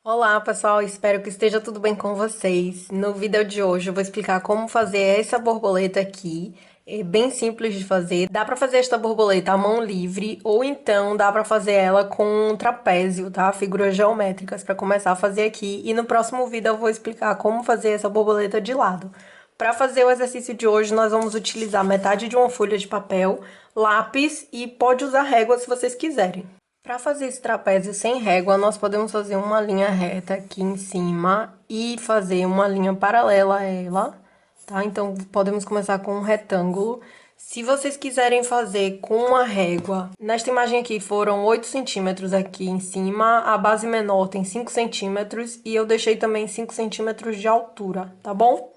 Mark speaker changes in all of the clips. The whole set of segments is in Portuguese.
Speaker 1: Olá, pessoal, espero que esteja tudo bem com vocês. No vídeo de hoje eu vou explicar como fazer essa borboleta aqui. É bem simples de fazer. Dá pra fazer esta borboleta à mão livre ou então dá pra fazer ela com um trapézio, tá? Figuras geométricas para começar a fazer aqui. E no próximo vídeo eu vou explicar como fazer essa borboleta de lado. Para fazer o exercício de hoje, nós vamos utilizar metade de uma folha de papel, lápis e pode usar régua se vocês quiserem. Para fazer esse trapézio sem régua, nós podemos fazer uma linha reta aqui em cima e fazer uma linha paralela a ela, tá? Então, podemos começar com um retângulo. Se vocês quiserem fazer com uma régua, nesta imagem aqui foram 8 centímetros aqui em cima, a base menor tem 5 centímetros e eu deixei também 5 centímetros de altura, tá bom?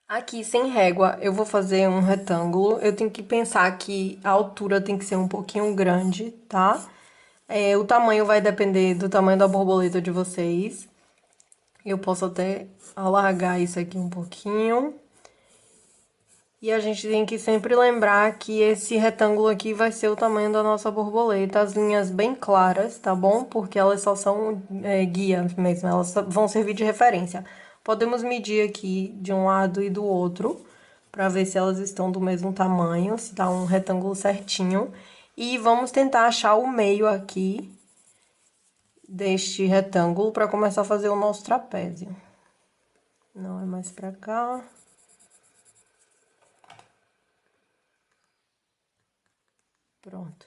Speaker 1: Aqui, sem régua, eu vou fazer um retângulo. Eu tenho que pensar que a altura tem que ser um pouquinho grande, tá? O tamanho vai depender do tamanho da borboleta de vocês. Eu posso até alargar isso aqui um pouquinho. E a gente tem que sempre lembrar que esse retângulo aqui vai ser o tamanho da nossa borboleta. As linhas bem claras, tá bom? Porque elas só são guias mesmo, elas vão servir de referência. Podemos medir aqui de um lado e do outro, para ver se elas estão do mesmo tamanho, se tá um retângulo certinho. E vamos tentar achar o meio aqui deste retângulo para começar a fazer o nosso trapézio. Não é mais para cá. Pronto.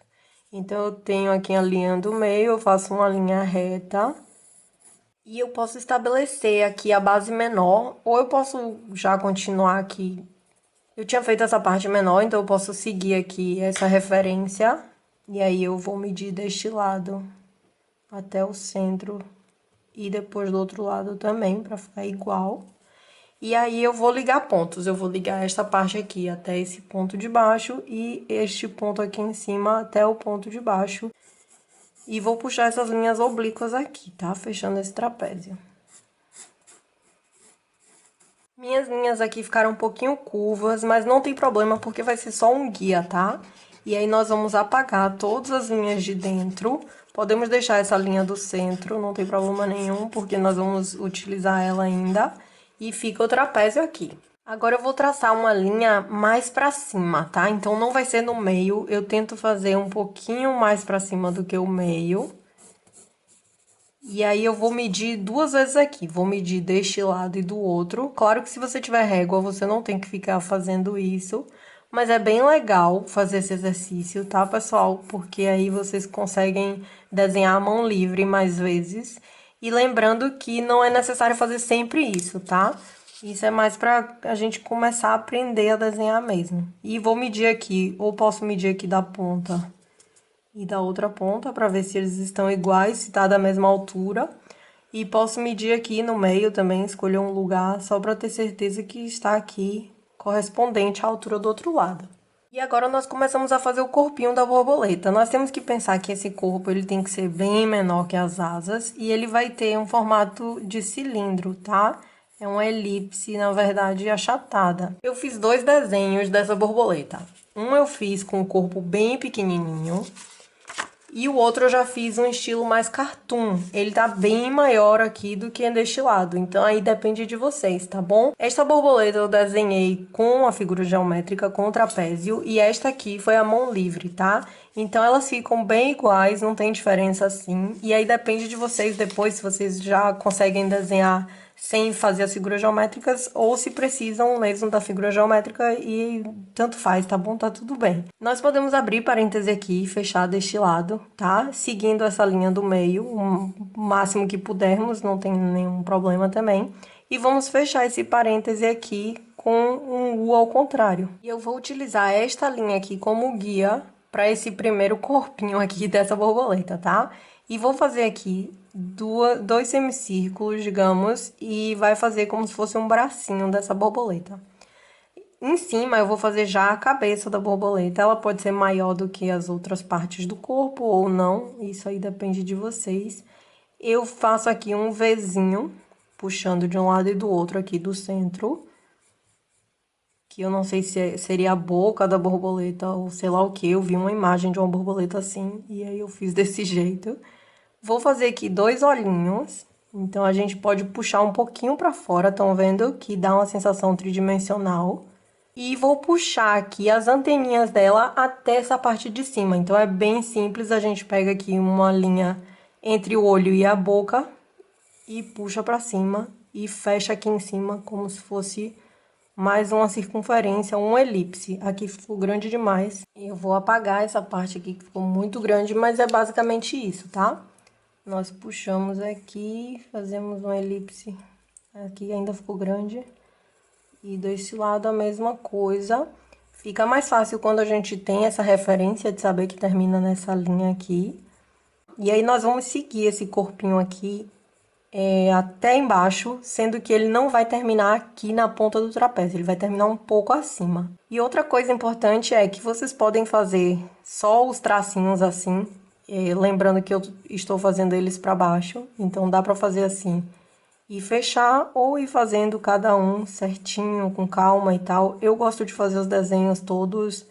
Speaker 1: Então, eu tenho aqui a linha do meio, eu faço uma linha reta. E eu posso estabelecer aqui a base menor, ou eu posso já continuar aqui. Eu tinha feito essa parte menor, então eu posso seguir aqui essa referência. E aí, eu vou medir deste lado até o centro e depois do outro lado também, para ficar igual. E aí, eu vou ligar pontos. Eu vou ligar esta parte aqui até esse ponto de baixo e este ponto aqui em cima até o ponto de baixo. E vou puxar essas linhas oblíquas aqui, tá? Fechando esse trapézio. Minhas linhas aqui ficaram um pouquinho curvas, mas não tem problema porque vai ser só um guia, tá? E aí, nós vamos apagar todas as linhas de dentro. Podemos deixar essa linha do centro, não tem problema nenhum, porque nós vamos utilizar ela ainda. E fica o trapézio aqui. Agora, eu vou traçar uma linha mais pra cima, tá? Então, não vai ser no meio, eu tento fazer um pouquinho mais pra cima do que o meio. E aí, eu vou medir duas vezes aqui, vou medir deste lado e do outro. Claro que se você tiver régua, você não tem que ficar fazendo isso. Mas é bem legal fazer esse exercício, tá, pessoal? Porque aí vocês conseguem desenhar a mão livre mais vezes. E lembrando que não é necessário fazer sempre isso, tá? Isso é mais pra a gente começar a aprender a desenhar mesmo. E vou medir aqui, ou posso medir aqui da ponta e da outra ponta para ver se eles estão iguais, se tá da mesma altura. E posso medir aqui no meio também, escolher um lugar só para ter certeza que está aqui correspondente à altura do outro lado. E agora nós começamos a fazer o corpinho da borboleta. Nós temos que pensar que esse corpo ele tem que ser bem menor que as asas e ele vai ter um formato de cilindro, tá? É uma elipse, na verdade, achatada. Eu fiz dois desenhos dessa borboleta. Um eu fiz com o corpo bem pequenininho e o outro eu já fiz um estilo mais cartoon. Ele tá bem maior aqui do que deste lado. Então, aí depende de vocês, tá bom? Esta borboleta eu desenhei com a figura geométrica, com o trapézio. E esta aqui foi a mão livre, tá? Então, elas ficam bem iguais, não tem diferença assim. E aí depende de vocês depois, se vocês já conseguem desenhar sem fazer as figuras geométricas ou se precisam mesmo da figura geométrica e tanto faz, tá bom? Tá tudo bem. Nós podemos abrir parêntese aqui e fechar deste lado, tá? Seguindo essa linha do meio, o máximo que pudermos, não tem nenhum problema também. E vamos fechar esse parêntese aqui com um U ao contrário. E eu vou utilizar esta linha aqui como guia para esse primeiro corpinho aqui dessa borboleta, tá? E vou fazer aqui dois semicírculos, digamos, e vai fazer como se fosse um bracinho dessa borboleta. Em cima, eu vou fazer já a cabeça da borboleta. Ela pode ser maior do que as outras partes do corpo ou não, isso aí depende de vocês. Eu faço aqui um Vzinho, puxando de um lado e do outro aqui do centro. Que eu não sei se seria a boca da borboleta ou sei lá o que. Eu vi uma imagem de uma borboleta assim, e aí eu fiz desse jeito. Vou fazer aqui dois olhinhos Então, a gente pode puxar um pouquinho pra fora, estão vendo? Que dá uma sensação tridimensional. E vou puxar aqui as anteninhas dela até essa parte de cima. Então, é bem simples, a gente pega aqui uma linha entre o olho e a boca e puxa pra cima e fecha aqui em cima como se fosse mais uma circunferência, uma elipse. Aqui ficou grande demais. Eu vou apagar essa parte aqui que ficou muito grande, mas é basicamente isso, tá? Nós puxamos aqui, fazemos uma elipse. Aqui ainda ficou grande. E desse lado a mesma coisa. Fica mais fácil quando a gente tem essa referência de saber que termina nessa linha aqui. E aí nós vamos seguir esse corpinho aqui até embaixo, sendo que ele não vai terminar aqui na ponta do trapézio, ele vai terminar um pouco acima. E outra coisa importante é que vocês podem fazer só os tracinhos assim, lembrando que eu estou fazendo eles para baixo, então dá para fazer assim. E fechar ou ir fazendo cada um certinho, com calma e tal. Eu gosto de fazer os desenhos todos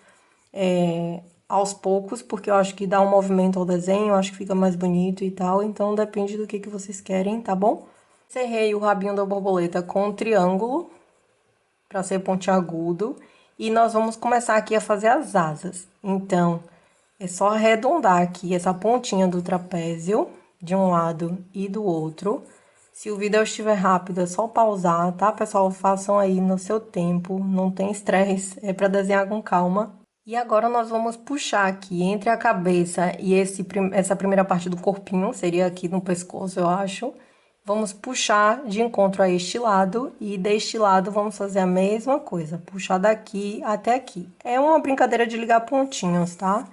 Speaker 1: aos poucos, porque eu acho que dá um movimento ao desenho, eu acho que fica mais bonito e tal. Então, depende do que vocês querem, tá bom? Encerrei o rabinho da borboleta com um triângulo, para ser pontiagudo. E nós vamos começar aqui a fazer as asas. Então, é só arredondar aqui essa pontinha do trapézio, de um lado e do outro. Se o vídeo estiver rápido, é só pausar, tá, pessoal? Façam aí no seu tempo, não tem estresse, é para desenhar com calma. E agora nós vamos puxar aqui entre a cabeça e essa primeira parte do corpinho, seria aqui no pescoço, eu acho. Vamos puxar de encontro a este lado e deste lado vamos fazer a mesma coisa, puxar daqui até aqui. É uma brincadeira de ligar pontinhos, tá?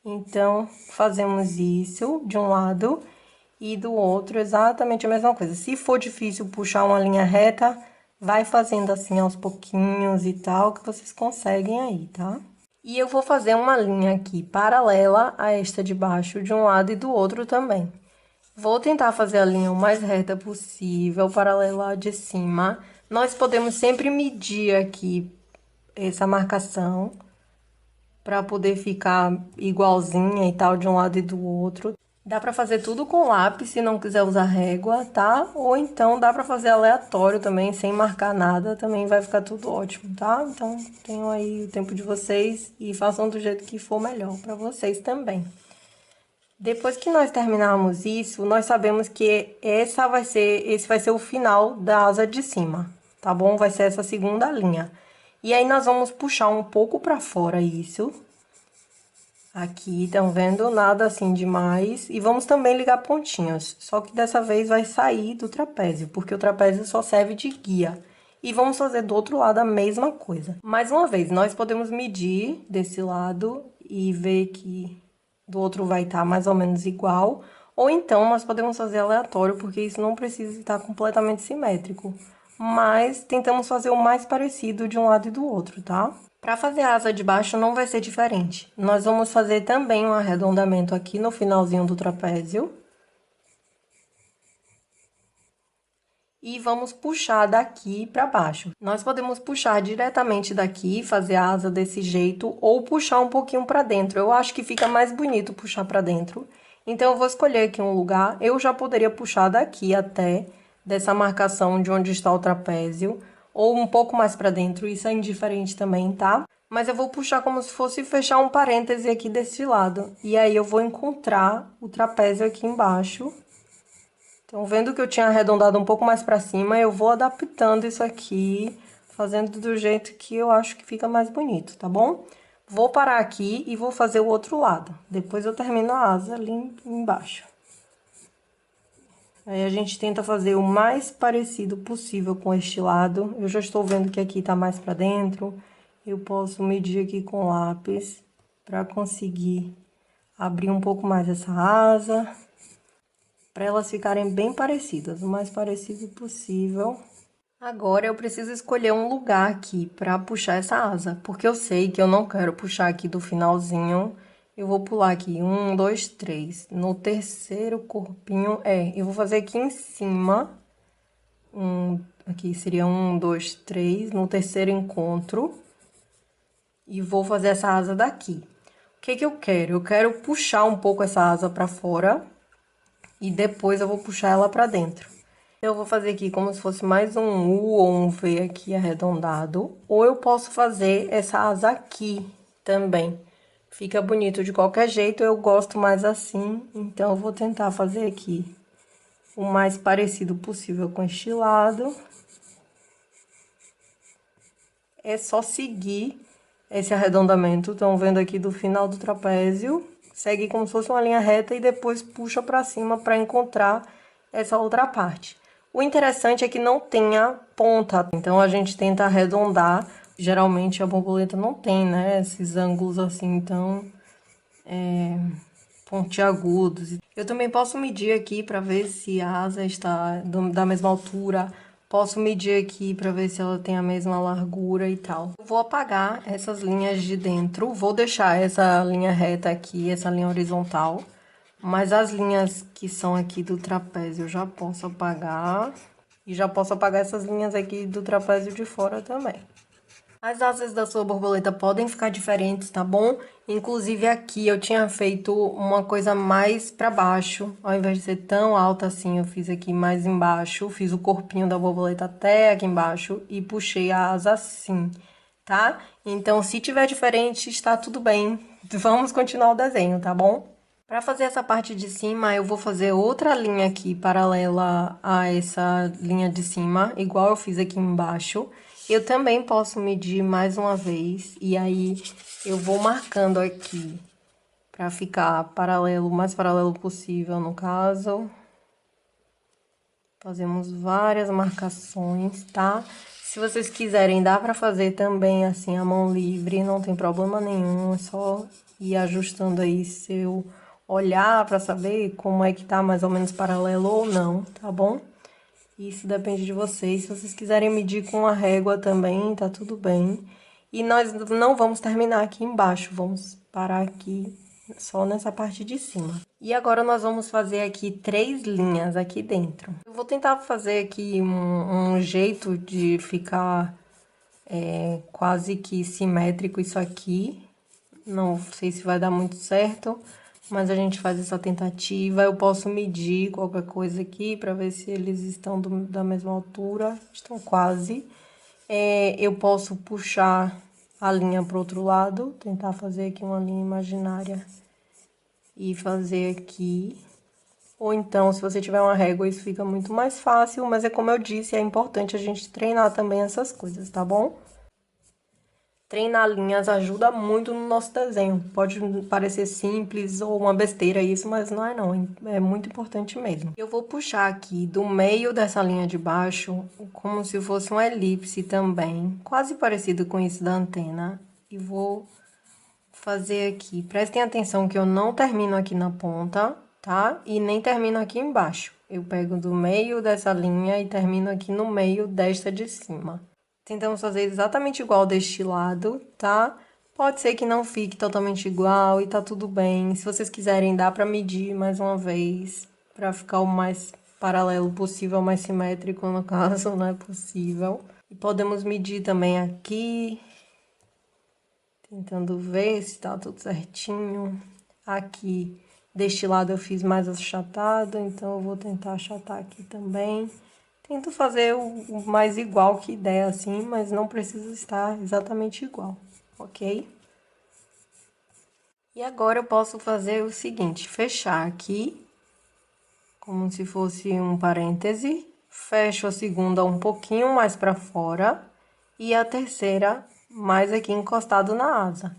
Speaker 1: Então, fazemos isso de um lado e do outro exatamente a mesma coisa. Se for difícil puxar uma linha reta, vai fazendo assim aos pouquinhos e tal, que vocês conseguem aí, tá? E eu vou fazer uma linha aqui paralela a esta de baixo, de um lado e do outro também. Vou tentar fazer a linha o mais reta possível, paralela à de cima. Nós podemos sempre medir aqui essa marcação, para poder ficar igualzinha e tal, de um lado e do outro. Dá pra fazer tudo com lápis, se não quiser usar régua, tá? Ou então dá pra fazer aleatório também, sem marcar nada, também vai ficar tudo ótimo, tá? Então, tenham aí o tempo de vocês e façam do jeito que for melhor pra vocês também. Depois que nós terminarmos isso, nós sabemos que esse vai ser o final da asa de cima, tá bom? Vai ser essa segunda linha. E aí, nós vamos puxar um pouco pra fora isso. Aqui, estão vendo? Nada assim demais. E vamos também ligar pontinhos. Só que dessa vez vai sair do trapézio, porque o trapézio só serve de guia. E vamos fazer do outro lado a mesma coisa. Mais uma vez, nós podemos medir desse lado e ver que do outro vai estar mais ou menos igual. Ou então, nós podemos fazer aleatório, porque isso não precisa estar completamente simétrico. Mas tentamos fazer o mais parecido de um lado e do outro, tá? Para fazer a asa de baixo não vai ser diferente. Nós vamos fazer também um arredondamento aqui no finalzinho do trapézio. E vamos puxar daqui para baixo. Nós podemos puxar diretamente daqui, fazer a asa desse jeito, ou puxar um pouquinho para dentro. Eu acho que fica mais bonito puxar para dentro. Então, eu vou escolher aqui um lugar. Eu já poderia puxar daqui até dessa marcação de onde está o trapézio, ou um pouco mais para dentro, isso é indiferente também, tá? Mas eu vou puxar como se fosse fechar um parêntese aqui desse lado. E aí, eu vou encontrar o trapézio aqui embaixo. Então, vendo que eu tinha arredondado um pouco mais pra cima, eu vou adaptando isso aqui, fazendo do jeito que eu acho que fica mais bonito, tá bom? Vou parar aqui e vou fazer o outro lado. Depois eu termino a asa ali embaixo. Aí, a gente tenta fazer o mais parecido possível com este lado. Eu já estou vendo que aqui tá mais pra dentro. Eu posso medir aqui com lápis pra conseguir abrir um pouco mais essa asa, para elas ficarem bem parecidas, o mais parecido possível. Agora eu preciso escolher um lugar aqui para puxar essa asa, porque eu sei que eu não quero puxar aqui do finalzinho. Eu vou pular aqui, 1, 2, 3. No terceiro corpinho, eu vou fazer aqui em cima. Aqui seria 1, 2, 3, no terceiro encontro. E vou fazer essa asa daqui. O que que eu quero? Eu quero puxar um pouco essa asa para fora. E depois eu vou puxar ela pra dentro. Eu vou fazer aqui como se fosse mais um U ou um V aqui arredondado. Ou eu posso fazer essa asa aqui também. Fica bonito de qualquer jeito, eu gosto mais assim. Então, eu vou tentar fazer aqui o mais parecido possível com este lado. É só seguir esse arredondamento. Estão vendo aqui do final do trapézio. Segue como se fosse uma linha reta e depois puxa pra cima para encontrar essa outra parte. O interessante é que não tenha ponta, então a gente tenta arredondar. Geralmente a borboleta não tem, né, esses ângulos assim, então, pontiagudos. Eu também posso medir aqui para ver se a asa está da mesma altura. Posso medir aqui para ver se ela tem a mesma largura e tal. Eu vou apagar essas linhas de dentro. Vou deixar essa linha reta aqui, essa linha horizontal. Mas as linhas que são aqui do trapézio eu já posso apagar. E já posso apagar essas linhas aqui do trapézio de fora também. As asas da sua borboleta podem ficar diferentes, tá bom? Inclusive aqui eu tinha feito uma coisa mais pra baixo. Ao invés de ser tão alta assim, eu fiz aqui mais embaixo. Fiz o corpinho da borboleta até aqui embaixo e puxei a asa assim, tá? Então, se tiver diferente, está tudo bem. Vamos continuar o desenho, tá bom? Para fazer essa parte de cima, eu vou fazer outra linha aqui paralela a essa linha de cima, igual eu fiz aqui embaixo. Eu também posso medir mais uma vez, e aí eu vou marcando aqui para ficar paralelo, o mais paralelo possível no caso. Fazemos várias marcações, tá? Se vocês quiserem, dá para fazer também assim a mão livre, não tem problema nenhum, é só ir ajustando aí seu olhar para saber como é que tá mais ou menos paralelo ou não, tá bom? Isso depende de vocês. Se vocês quiserem medir com a régua também, tá tudo bem. E nós não vamos terminar aqui embaixo, vamos parar aqui só nessa parte de cima. E agora nós vamos fazer aqui 3 linhas aqui dentro. Eu vou tentar fazer aqui um jeito de ficar quase que simétrico isso aqui. Não sei se vai dar muito certo, mas a gente faz essa tentativa. Eu posso medir qualquer coisa aqui para ver se eles estão da mesma altura. Estão quase. Eu posso puxar a linha para o outro lado, tentar fazer aqui uma linha imaginária e fazer aqui. Ou então, se você tiver uma régua, isso fica muito mais fácil, mas é como eu disse, é importante a gente treinar também essas coisas, tá bom? Treinar linhas ajuda muito no nosso desenho. Pode parecer simples ou uma besteira isso, mas não é não. É muito importante mesmo. Eu vou puxar aqui do meio dessa linha de baixo, como se fosse uma elipse também, quase parecido com isso da antena. E vou fazer aqui. Prestem atenção que eu não termino aqui na ponta, tá? E nem termino aqui embaixo. Eu pego do meio dessa linha e termino aqui no meio desta de cima. Tentamos fazer exatamente igual deste lado, tá? Pode ser que não fique totalmente igual e tá tudo bem. Se vocês quiserem, dá pra medir mais uma vez, pra ficar o mais paralelo possível, mais simétrico no caso, não é possível. E podemos medir também aqui, tentando ver se tá tudo certinho. Aqui, deste lado eu fiz mais achatado, então eu vou tentar achatar aqui também. Tento fazer o mais igual que der, assim, mas não precisa estar exatamente igual, ok? E agora eu posso fazer o seguinte, fechar aqui, como se fosse um parêntese, fecho a segunda um pouquinho mais para fora e a terceira mais aqui encostado na asa.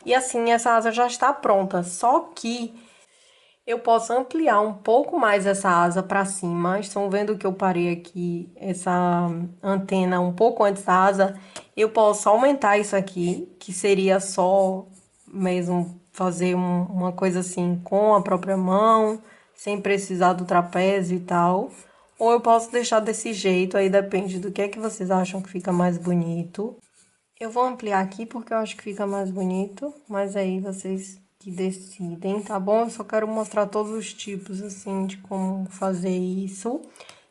Speaker 1: E assim, essa asa já está pronta, só que eu posso ampliar um pouco mais essa asa para cima. Estão vendo que eu parei aqui essa antena um pouco antes da asa? Eu posso aumentar isso aqui, que seria só mesmo fazer uma coisa assim com a própria mão, sem precisar do trapézio e tal. Ou eu posso deixar desse jeito, aí depende do que é que vocês acham que fica mais bonito. Eu vou ampliar aqui porque eu acho que fica mais bonito, mas aí vocês que decidem, tá bom? Eu só quero mostrar todos os tipos, assim, de como fazer isso.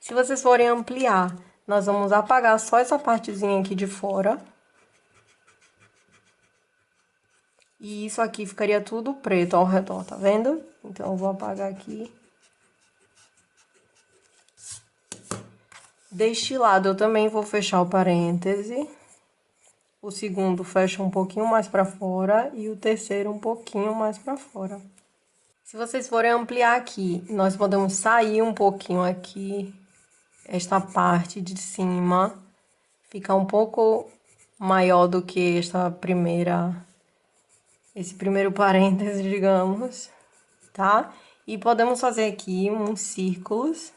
Speaker 1: Se vocês forem ampliar, nós vamos apagar só essa partezinha aqui de fora. E isso aqui ficaria tudo preto ao redor, tá vendo? Então, eu vou apagar aqui. Deste lado, eu também vou fechar o parêntese. O segundo fecha um pouquinho mais pra fora e o terceiro um pouquinho mais pra fora. Se vocês forem ampliar aqui, nós podemos sair um pouquinho aqui, esta parte de cima, ficar um pouco maior do que esse primeiro parêntese, digamos, tá? E podemos fazer aqui uns círculos.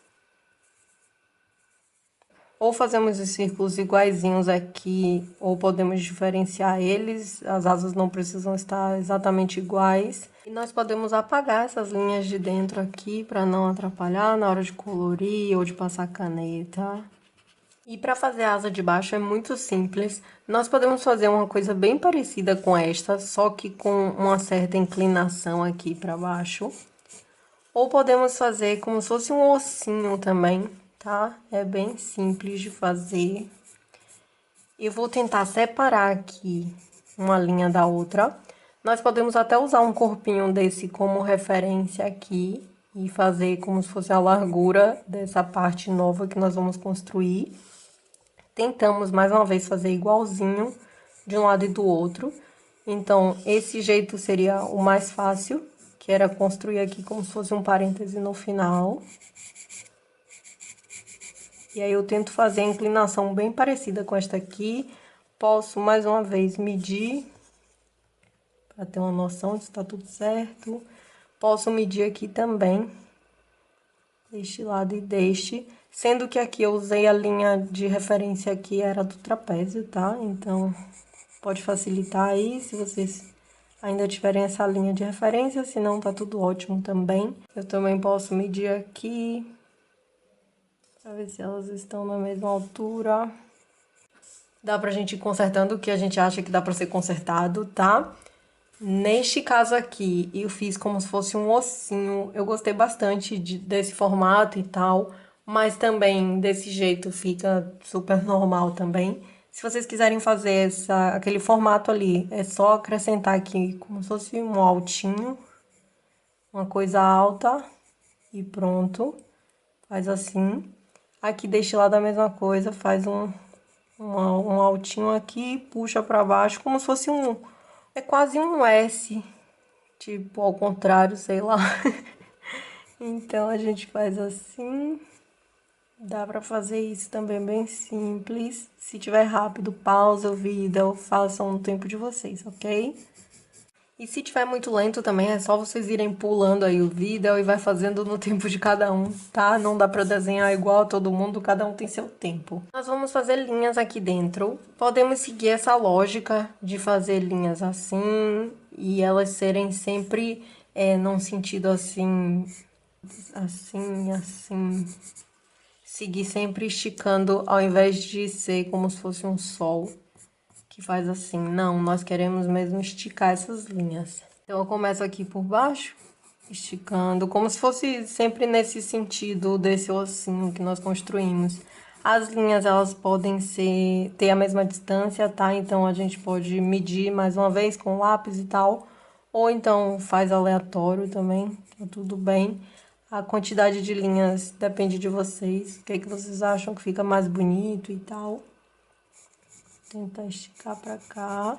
Speaker 1: Ou fazemos os círculos iguaizinhos aqui, ou podemos diferenciar eles. As asas não precisam estar exatamente iguais. E nós podemos apagar essas linhas de dentro aqui para não atrapalhar na hora de colorir ou de passar caneta. E para fazer a asa de baixo é muito simples. Nós podemos fazer uma coisa bem parecida com esta, só que com uma certa inclinação aqui para baixo. Ou podemos fazer como se fosse um ossinho também, tá? É bem simples de fazer. Eu vou tentar separar aqui uma linha da outra. Nós podemos até usar um corpinho desse como referência aqui e fazer como se fosse a largura dessa parte nova que nós vamos construir. Tentamos mais uma vez fazer igualzinho de um lado e do outro. Então, esse jeito seria o mais fácil, que era construir aqui como se fosse um parêntese no final. E aí eu tento fazer a inclinação bem parecida com esta aqui. Posso mais uma vez medir para ter uma noção de se está tudo certo. Posso medir aqui também, deste lado e deste, sendo que aqui eu usei a linha de referência aqui, era do trapézio, tá? Então, pode facilitar aí, se vocês ainda tiverem essa linha de referência, senão tá tudo ótimo também. Eu também posso medir aqui, pra ver se elas estão na mesma altura. Dá pra gente ir consertando o que a gente acha que dá pra ser consertado, tá? Neste caso aqui, eu fiz como se fosse um ossinho. Eu gostei bastante desse formato e tal, mas também desse jeito fica super normal também. Se vocês quiserem fazer aquele formato ali, é só acrescentar aqui como se fosse um altinho, uma coisa alta e pronto. Faz assim. Aqui deste lado a mesma coisa, faz um altinho aqui, puxa pra baixo como se fosse é quase um S, tipo, ao contrário, sei lá. Então, a gente faz assim. Dá pra fazer isso também bem simples. Se tiver rápido, pausa o vídeo ou façam no tempo de vocês, ok? E se tiver muito lento também, é só vocês irem pulando aí o vídeo e vai fazendo no tempo de cada um, tá? Não dá pra desenhar igual a todo mundo, cada um tem seu tempo. Nós vamos fazer linhas aqui dentro. Podemos seguir essa lógica de fazer linhas assim e elas serem sempre num sentido assim, assim. Seguir sempre esticando ao invés de ser como se fosse um sol. Que faz assim, não, nós queremos mesmo esticar essas linhas. Então, eu começo aqui por baixo, esticando, como se fosse sempre nesse sentido desse ossinho que nós construímos. As linhas, elas podem ter a mesma distância, tá? Então, a gente pode medir mais uma vez com lápis e tal, ou então faz aleatório também, tá tudo bem. A quantidade de linhas depende de vocês, o que é que vocês acham que fica mais bonito e tal. Tentar esticar pra cá.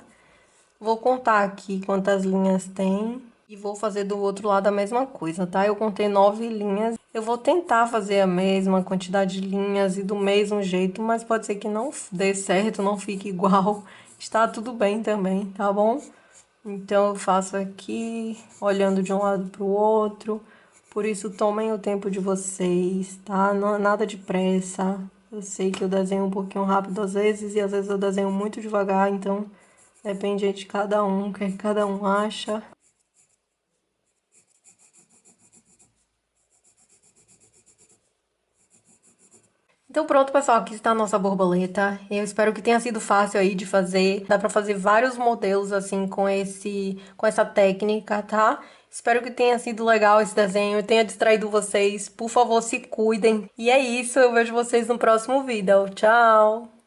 Speaker 1: Vou contar aqui quantas linhas tem e vou fazer do outro lado a mesma coisa, tá? Eu contei 9 linhas. Eu vou tentar fazer a mesma quantidade de linhas e do mesmo jeito, mas pode ser que não dê certo, não fique igual. Está tudo bem também, tá bom? Então, eu faço aqui, olhando de um lado pro outro. Por isso, tomem o tempo de vocês, tá? Não, nada de pressa. Eu sei que eu desenho um pouquinho rápido às vezes e às vezes eu desenho muito devagar, então depende de cada um, o que cada um acha. Então pronto, pessoal, aqui está a nossa borboleta. Eu espero que tenha sido fácil aí de fazer. Dá pra fazer vários modelos assim com essa técnica, tá? Espero que tenha sido legal esse desenho, tenha distraído vocês. Por favor, se cuidem. E é isso, eu vejo vocês no próximo vídeo. Tchau!